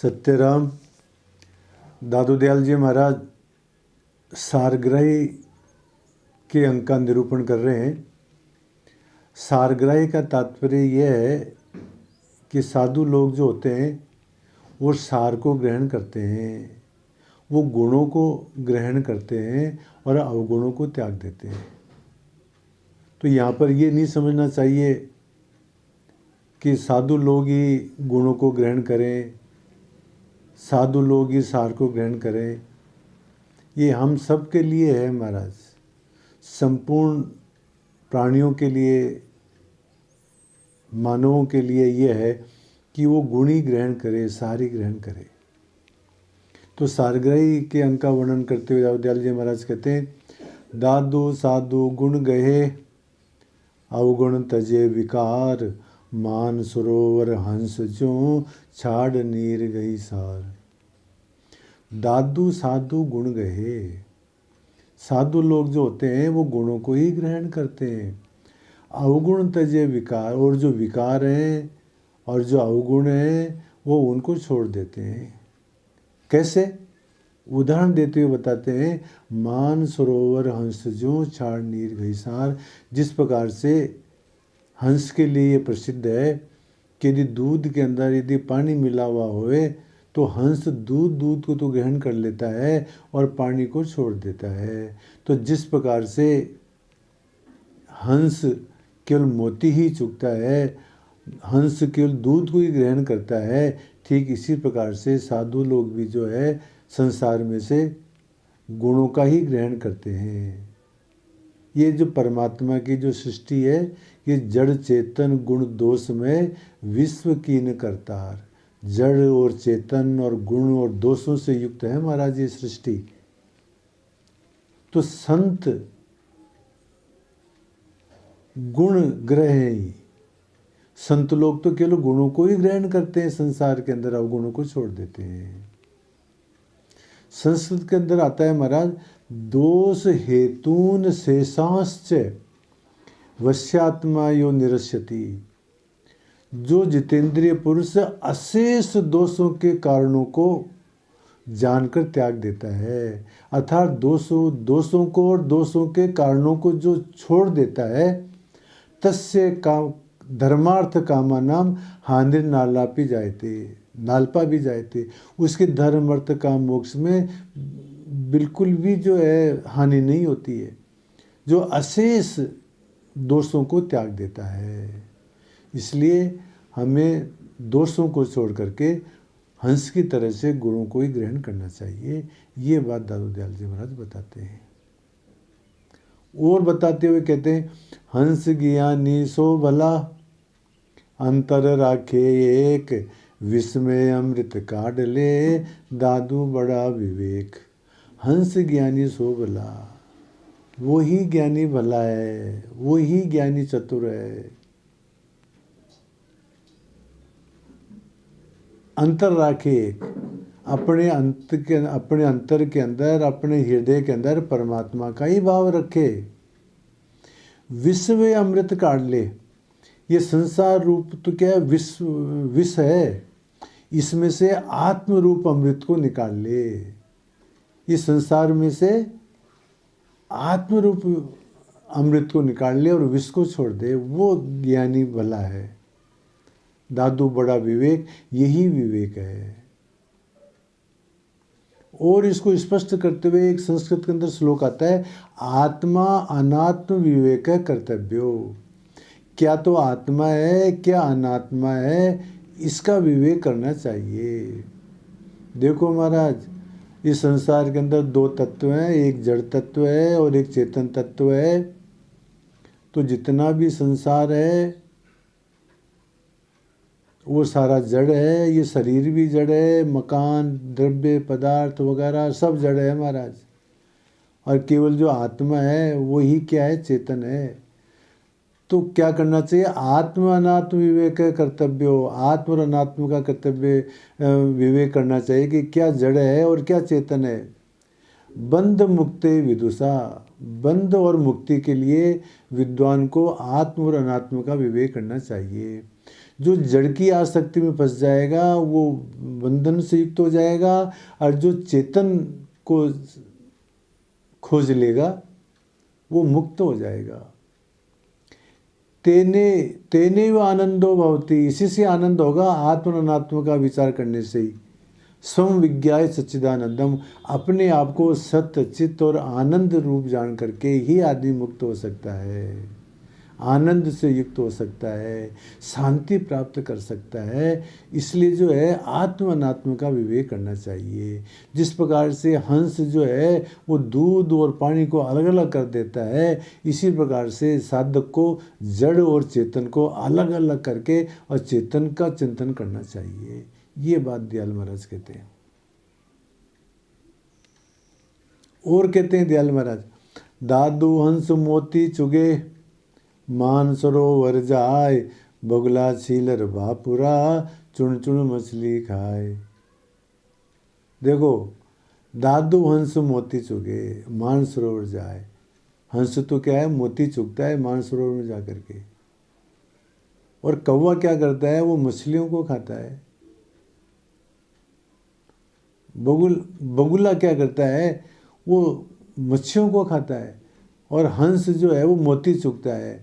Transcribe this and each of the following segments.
सत्यराम। दादू दयाल जी महाराज सारग्राही के अंक का निरूपण कर रहे हैं। सारग्राही का तात्पर्य यह है कि साधु लोग जो होते हैं वो सार को ग्रहण करते हैं, वो गुणों को ग्रहण करते हैं और अवगुणों को त्याग देते हैं। तो यहाँ पर ये नहीं समझना चाहिए कि साधु लोग ही गुणों को ग्रहण करें, साधु लोग ही सार को ग्रहण करें। ये हम सब के लिए है महाराज, संपूर्ण प्राणियों के लिए, मानवों के लिए ये है कि वो गुण ही ग्रहण करे, सार ही ग्रहण करे। तो सारग्राही के अंक का वर्णन करते हुए दयाल जी महाराज कहते हैं, दादू साधु गुण गहे अवगुण तजे विकार, मान सरोवर हंस जो छाड़ नीर गई सार। दादू साधु गुण गहे, साधु लोग जो होते हैं वो गुणों को ही ग्रहण करते हैं। अवगुण तजे विकार, और जो विकार हैं और जो अवगुण हैं वो उनको छोड़ देते हैं। कैसे? उदाहरण देते हुए बताते हैं, मान सरोवर हंस जो छाड़ नीर गई सार। जिस प्रकार से हंस के लिए ये प्रसिद्ध है कि यदि दूध के अंदर यदि पानी मिला हुआ होए तो हंस दूध को तो ग्रहण कर लेता है और पानी को छोड़ देता है। तो जिस प्रकार से हंस केवल मोती ही चुगता है, हंस केवल दूध को ही ग्रहण करता है, ठीक इसी प्रकार से साधु लोग भी जो है संसार में से गुणों का ही ग्रहण करते हैं। ये जो परमात्मा की जो सृष्टि है, ये जड़ चेतन गुण दोष में विश्व कीन करतार। जड़ और चेतन और गुण और दोषों से युक्त है महाराज ये सृष्टि। तो संत गुण ग्रही, संत लोग तो केवल गुणों को ही ग्रहण करते हैं, संसार के अंदर अवगुणों को छोड़ देते हैं। संस्कृत के अंदर आता है महाराज, दोष हेतून शेषांश्च वश्यात्मा यो निरस्यति। जो जितेंद्रिय पुरुष अशेष दोषों के कारणों को जानकर त्याग देता है, अर्थात दोषों को और दोषों के कारणों को जो छोड़ देता है, तस्य काम धर्मार्थ कामा नाम हानिर नालापी जायते, नालपा भी जायते। उसके धर्म अर्थ काम मोक्ष में बिल्कुल भी जो है हानि नहीं होती है, जो अशेष दोषों को त्याग देता है। इसलिए हमें दोषों को छोड़ करके हंस की तरह से गुणों को ही ग्रहण करना चाहिए। ये बात दादू दयाल जी महाराज बताते हैं। और बताते हुए कहते हैं, हंस ज्ञानी सो भला अंतर राखे एक, विस्मय अमृत काढ़ ले दादू बड़ा विवेक। हंस ज्ञानी सो भला, वो ही ज्ञानी भला है, वो ही ज्ञानी चतुर है। अंतर राखे एक, अपने अंतर के अंदर, अपने हृदय के अंदर परमात्मा का ही भाव रखे। विश्व अमृत काढ़ ले, ये संसार रूप तो क्या है, विष है, इसमें से आत्म रूप अमृत को निकाल ले। ये संसार में से आत्म रूप अमृत को निकाल ले और विष को छोड़ दे, वो ज्ञानी भला है। दादू बड़ा विवेक, यही विवेक है। और इसको स्पष्ट करते हुए एक संस्कृत के अंदर श्लोक आता है, आत्मा अनात्म विवेक कर्तव्यो। क्या तो आत्मा है, क्या अनात्मा है, इसका विवेक करना चाहिए। देखो महाराज, इस संसार के अंदर दो तत्व हैं, एक जड़ तत्व है और एक चेतन तत्व है। तो जितना भी संसार है वो सारा जड़ है, ये शरीर भी जड़ है, मकान, द्रव्य, पदार्थ वगैरह सब जड़ है महाराज। और केवल जो आत्मा है वो ही क्या है, चेतन है। तो क्या करना चाहिए, आत्म अनात्म विवेक कर्तव्य हो, आत्म और अनात्म का कर्तव्य विवेक करना चाहिए कि क्या जड़ है और क्या चेतन है। बंध मुक्ति विदुषा, बंध और मुक्ति के लिए विद्वान को आत्म और अनात्म का विवेक करना चाहिए। जो जड़ की आसक्ति में फंस जाएगा वो बंधन से युक्त हो जाएगा, और जो चेतन को खोज लेगा वो मुक्त हो जाएगा। तेने तेने व आनंदो भवति, इसी से आनंद होगा आत्म अनात्म का विचार करने से ही। स्वम विज्ञाय सच्चिदानंदम, अपने आप को सत्य चित्त और आनंद रूप जान करके ही आदमी मुक्त हो सकता है, आनंद से युक्त हो सकता है, शांति प्राप्त कर सकता है। इसलिए जो है आत्म अनात्म का विवेक करना चाहिए। जिस प्रकार से हंस जो है वो दूध और पानी को अलग अलग कर देता है, इसी प्रकार से साधक को जड़ और चेतन को अलग अलग करके और चेतन का चिंतन करना चाहिए। ये बात दयाल महाराज कहते हैं। और कहते हैं दयाल महाराज, दादू हंस मोती चुगे, मान सरोवर जाए, बगुला छीलर बापुरा, चुन चुन मछली खाए। देखो, दादू हंस मोती चुगे, मान सरोवर जाए। हंस तो क्या है, मोती चुगता है मान सरोवर में जा करके। और कौवा क्या करता है, वो मछलियों को खाता है। बगुला क्या करता है, वो मच्छियों को खाता है। और हंस जो है वो मोती चुगता है।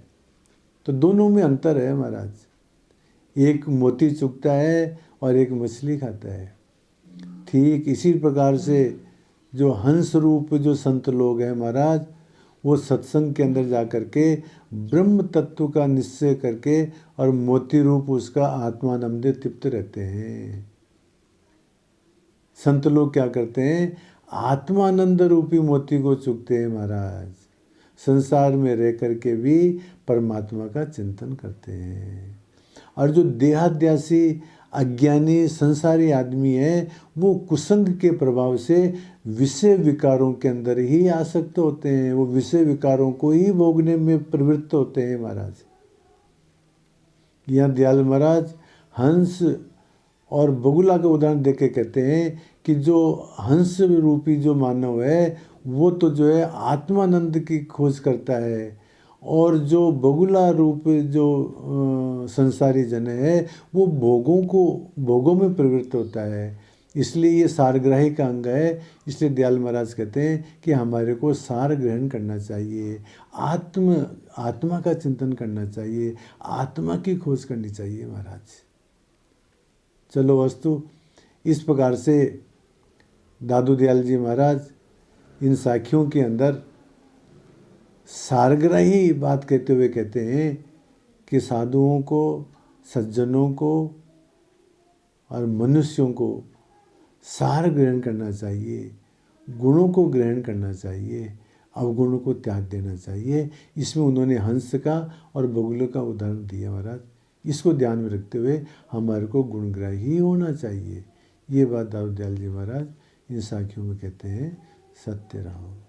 तो दोनों में अंतर है महाराज, एक मोती चुगता है और एक मछली खाता है। ठीक इसी प्रकार से जो हंस रूप जो संत लोग हैं महाराज, वो सत्संग के अंदर जा कर के ब्रह्म तत्व का निश्चय करके और मोती रूप उसका आत्मानंद तृप्त रहते हैं। संत लोग क्या करते हैं, आत्मानंद रूपी मोती को चुगते हैं महाराज। संसार में रह करके भी परमात्मा का चिंतन करते हैं। और जो देहाध्यासी अज्ञानी संसारी आदमी है, वो कुसंग के प्रभाव से विषय विकारों के अंदर ही आसक्त होते हैं। वो विषय विकारों को ही भोगने में प्रवृत्त होते हैं महाराज। यहाँ दयाल महाराज हंस और बगुला का उदाहरण देके कहते हैं कि जो हंस रूपी जो मानव है वो तो जो है आत्मानंद की खोज करता है, और जो बगुला रूप जो संसारी जन है वो भोगों में प्रवृत्त होता है। इसलिए ये सारग्राही का अंग है। इसलिए दयाल महाराज कहते हैं कि हमारे को सार ग्रहण करना चाहिए, आत्मा का चिंतन करना चाहिए, आत्मा की खोज करनी चाहिए महाराज। चलो वस्तु इस प्रकार से दादू दयाल जी महाराज इन साखियों के अंदर सारग्राही बात कहते हुए कहते हैं कि साधुओं को, सज्जनों को और मनुष्यों को सार ग्रहण करना चाहिए, गुणों को ग्रहण करना चाहिए, अवगुणों को त्याग देना चाहिए। इसमें उन्होंने हंस का और बगुले का उदाहरण दिया महाराज। इसको ध्यान में रखते हुए हमारे को गुणग्राही होना चाहिए। ये बात दादू दयाल जी महाराज इन साखियों में कहते हैं। सत्य राम।